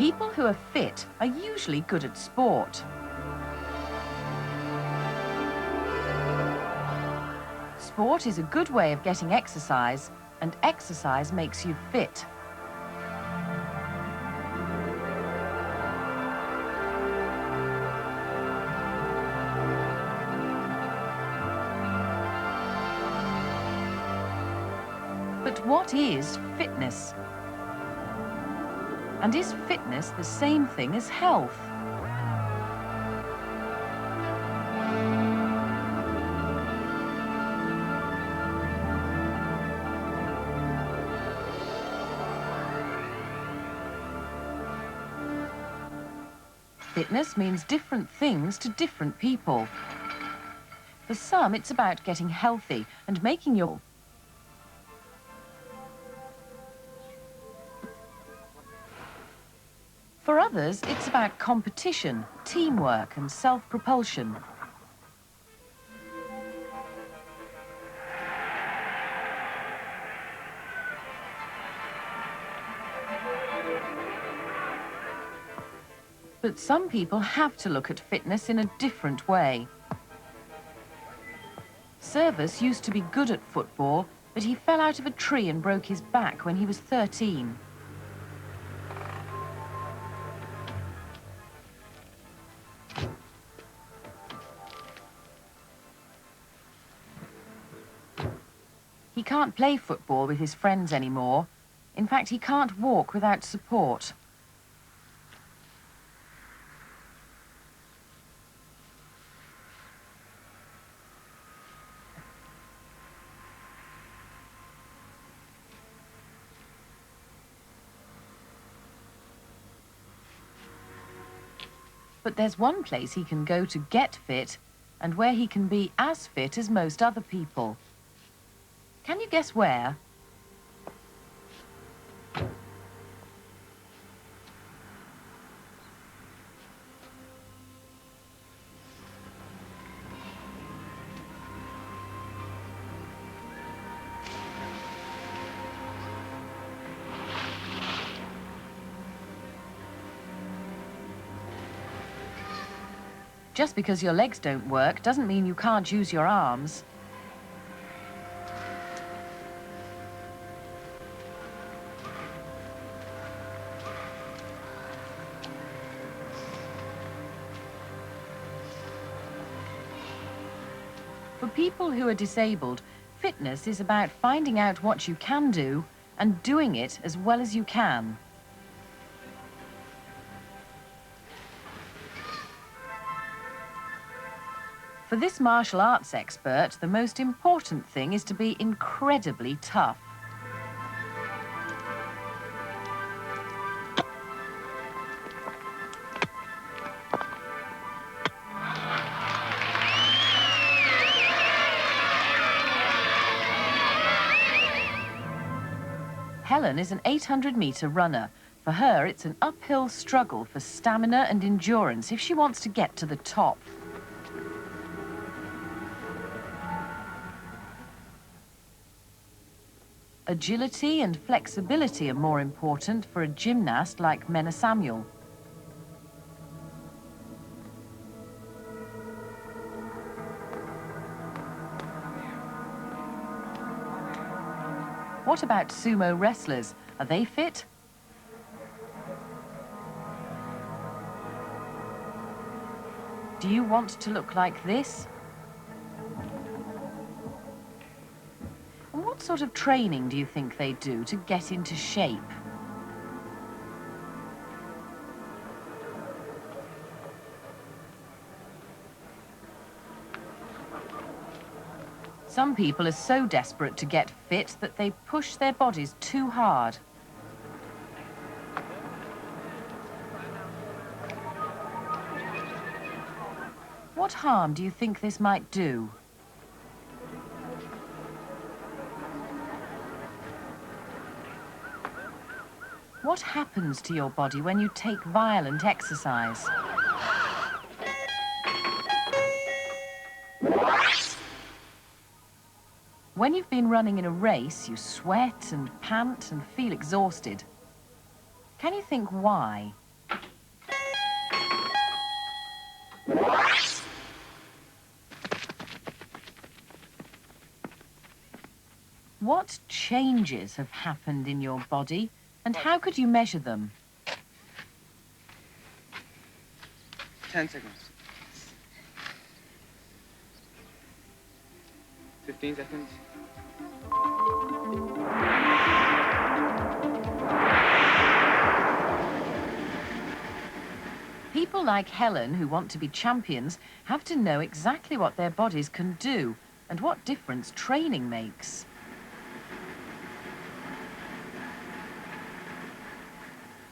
People who are fit are usually good at sport. Sport is a good way of getting exercise, and exercise makes you fit. But what is fitness? And is fitness the same thing as health? Fitness means different things to different people. For some, it's about getting healthy and making your... For others, it's about competition, teamwork, and self-propulsion. But some people have to look at fitness in a different way. Servus used to be good at football, but he fell out of a tree and broke his back when he was 13. He can't play football with his friends anymore. In fact, he can't walk without support. But there's one place he can go to get fit, and where he can be as fit as most other people. Can you guess where? Just because your legs don't work doesn't mean you can't use your arms. For people who are disabled, fitness is about finding out what you can do and doing it as well as you can. For this martial arts expert, the most important thing is to be incredibly tough. Helen is an 800-meter runner. For her, it's an uphill struggle for stamina and endurance if she wants to get to the top. Agility and flexibility are more important for a gymnast like Menna Samuel. What about sumo wrestlers? Are they fit? Do you want to look like this? And what sort of training do you think they do to get into shape? Some people are so desperate to get fit that they push their bodies too hard. What harm do you think this might do? What happens to your body when you take violent exercise? When you've been running in a race, you sweat and pant and feel exhausted. Can you think why? What changes have happened in your body, and how could you measure them? 10 seconds. 15 seconds. People like Helen, who want to be champions, have to know exactly what their bodies can do and what difference training makes.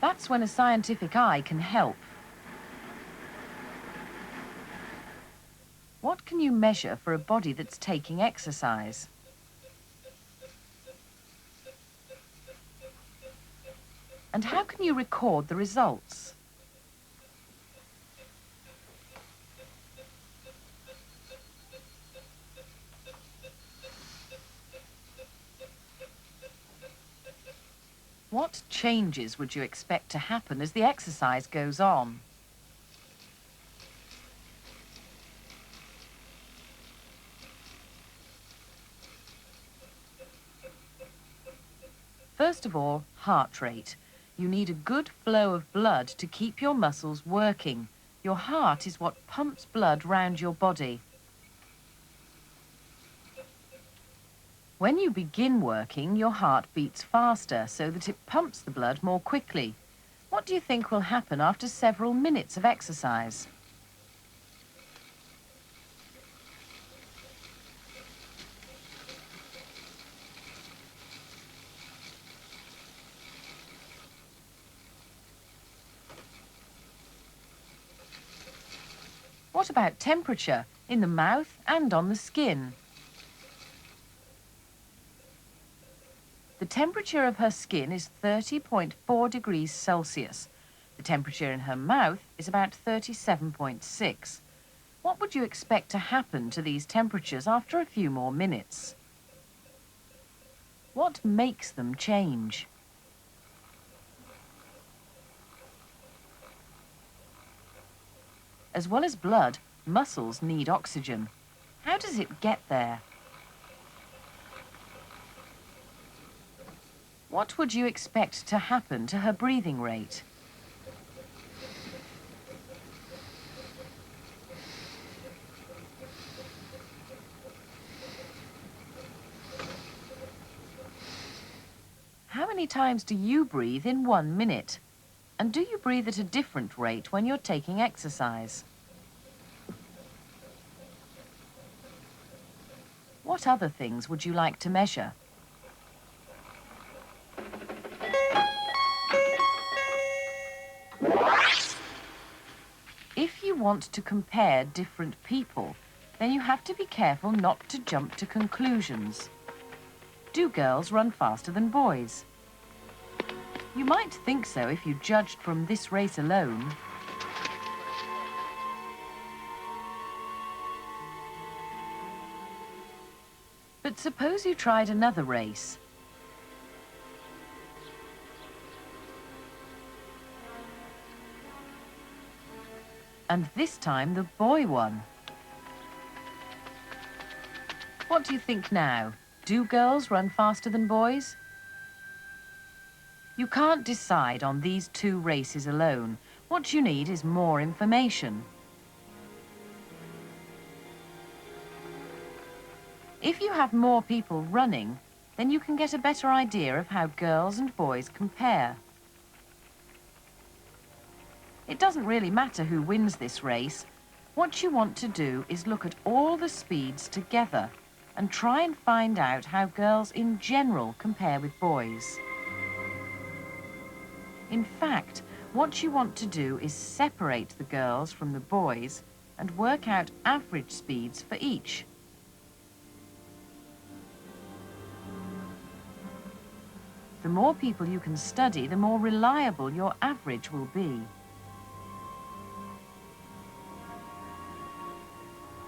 That's when a scientific eye can help. What can you measure for a body that's taking exercise? And how can you record the results? What changes would you expect to happen as the exercise goes on? First of all, heart rate. You need a good flow of blood to keep your muscles working. Your heart is what pumps blood round your body. When you begin working, your heart beats faster so that it pumps the blood more quickly. What do you think will happen after several minutes of exercise? What about temperature in the mouth and on the skin? The temperature of her skin is 30.4 degrees Celsius. The temperature in her mouth is about 37.6. What would you expect to happen to these temperatures after a few more minutes? What makes them change? As well as blood, muscles need oxygen. How does it get there? What would you expect to happen to her breathing rate? How many times do you breathe in 1 minute? And do you breathe at a different rate when you're taking exercise? What other things would you like to measure? If you want to compare different people, then you have to be careful not to jump to conclusions. Do girls run faster than boys? You might think so if you judged from this race alone. But suppose you tried another race. And this time the boy won. What do you think now? Do girls run faster than boys? You can't decide on these two races alone. What you need is more information. If you have more people running, then you can get a better idea of how girls and boys compare. It doesn't really matter who wins this race. What you want to do is look at all the speeds together and try and find out how girls in general compare with boys. In fact, what you want to do is separate the girls from the boys and work out average speeds for each. The more people you can study, the more reliable your average will be.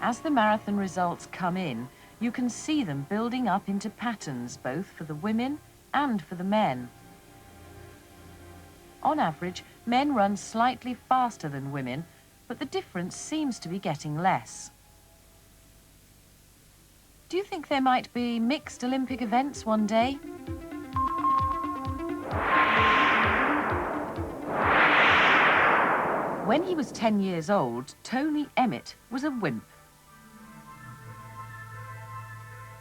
As the marathon results come in, you can see them building up into patterns both for the women and for the men. On average, men run slightly faster than women, but the difference seems to be getting less. Do you think there might be mixed Olympic events one day? When he was 10 years old, Tony Emmett was a wimp.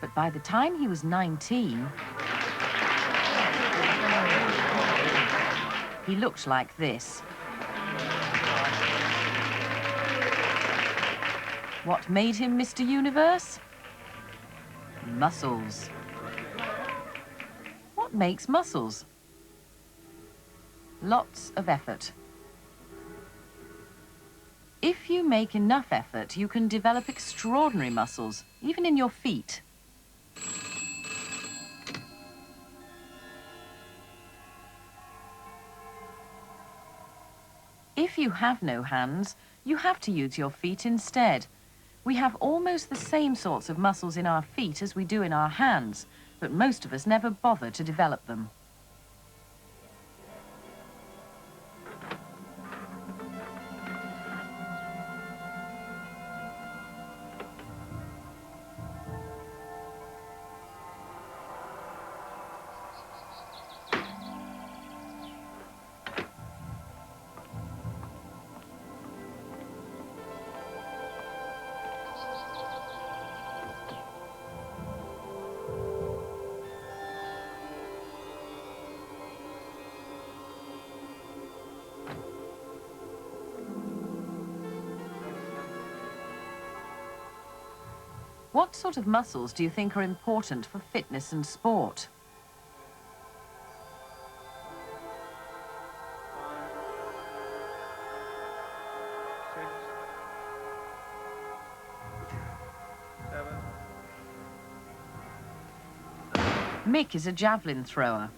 But by the time he was 19, he looked like this. What made him Mr. Universe? Muscles. What makes muscles? Lots of effort. If you make enough effort, you can develop extraordinary muscles, even in your feet. If you have no hands, you have to use your feet instead. We have almost the same sorts of muscles in our feet as we do in our hands, but most of us never bother to develop them. What sort of muscles do you think are important for fitness and sport? Six, seven. Mick is a javelin thrower.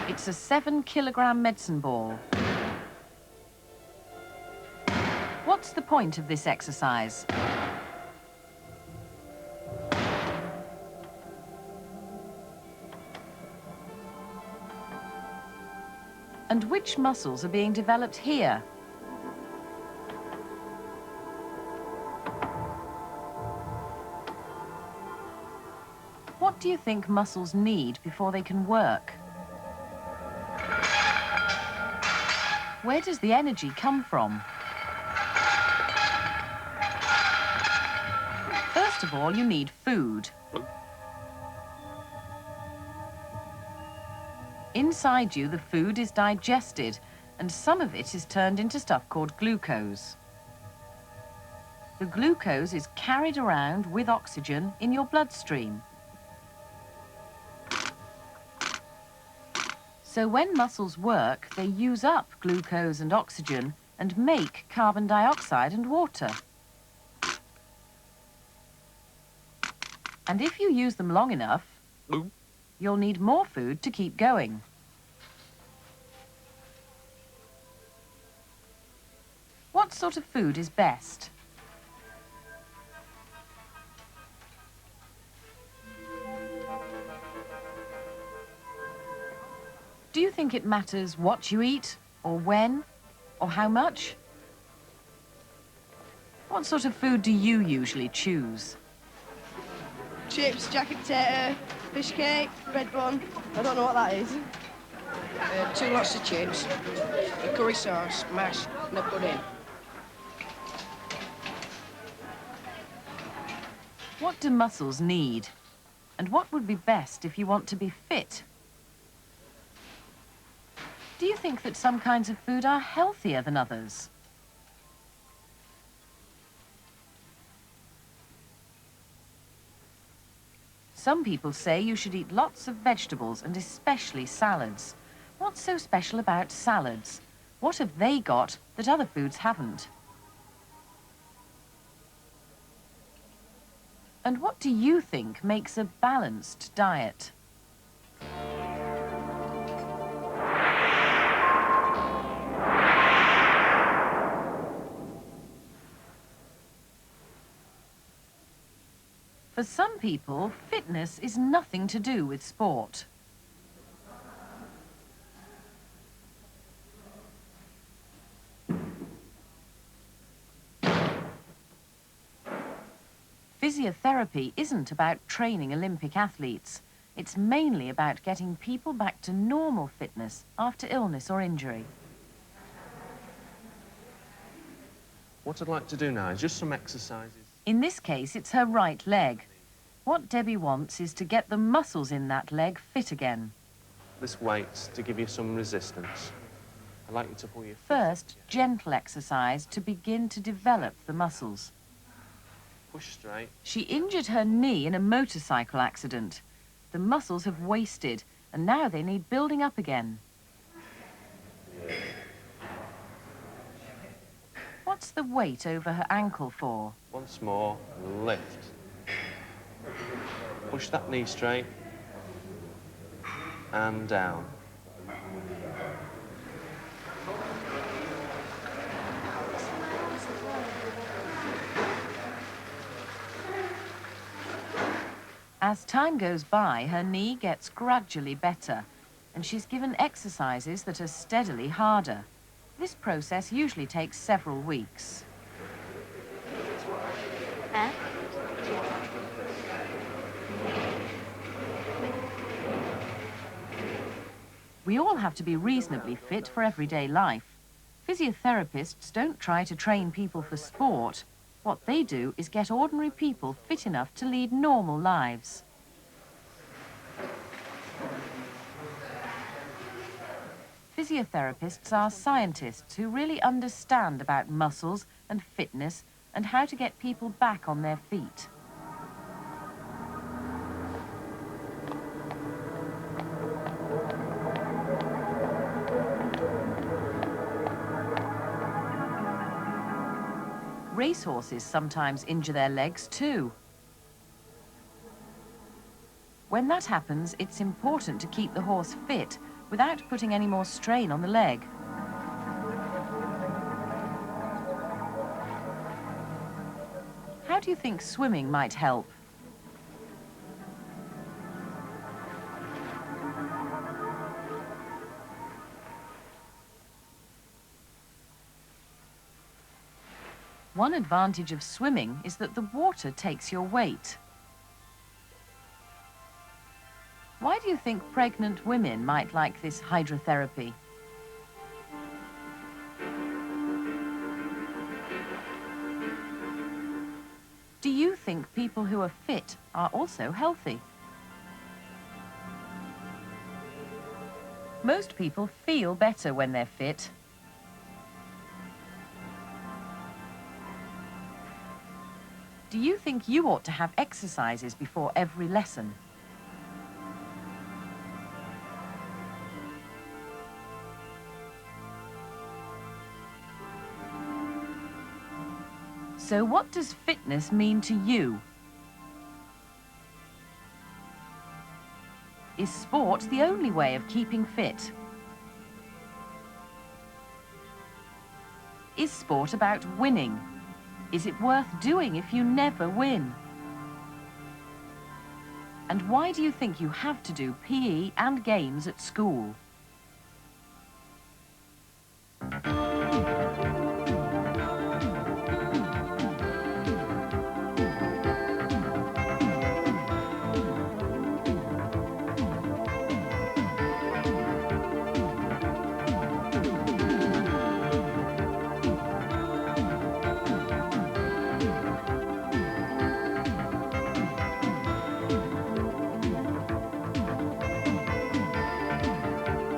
It's a 7-kilogram medicine ball. What's the point of this exercise? And which muscles are being developed here? What do you think muscles need before they can work? Where does the energy come from? First of all, you need food. Inside you, the food is digested, and some of it is turned into stuff called glucose. The glucose is carried around with oxygen in your bloodstream. So when muscles work, they use up glucose and oxygen and make carbon dioxide and water. And if you use them long enough, you'll need more food to keep going. What sort of food is best? Do you think it matters what you eat, or when, or how much? What sort of food do you usually choose? Chips, jacket potato, fish cake, bread bun. I don't know what that is. 2 lots of chips, a curry sauce, mash, and a pudding. What do muscles need? And what would be best if you want to be fit? Do you think that some kinds of food are healthier than others? Some people say you should eat lots of vegetables and especially salads. What's so special about salads? What have they got that other foods haven't? And what do you think makes a balanced diet? For some people, fitness is nothing to do with sport. Physiotherapy isn't about training Olympic athletes. It's mainly about getting people back to normal fitness after illness or injury. What I'd like to do now is just some exercises. In this case, it's her right leg. What Debbie wants is to get the muscles in that leg fit again. This weight's to give you some resistance. I'd like you to pull your feet First, up. gentle exercise to begin to develop the muscles. Push straight. She injured her knee in a motorcycle accident. The muscles have wasted, and now they need building up again. What's the weight over her ankle for? Once more, lift. Push that knee straight. And down. As time goes by, her knee gets gradually better, and she's given exercises that are steadily harder. This process usually takes several weeks. We all have to be reasonably fit for everyday life. Physiotherapists don't try to train people for sport. What they do is get ordinary people fit enough to lead normal lives. Physiotherapists are scientists who really understand about muscles and fitness and how to get people back on their feet. Racehorses sometimes injure their legs too. When that happens, it's important to keep the horse fit without putting any more strain on the leg. How do you think swimming might help? One advantage of swimming is that the water takes your weight. Why do you think pregnant women might like this hydrotherapy? Do you think people who are fit are also healthy? Most people feel better when they're fit. Do you think you ought to have exercises before every lesson? So what does fitness mean to you? Is sport the only way of keeping fit? Is sport about winning? Is it worth doing if you never win? And why do you think you have to do PE and games at school?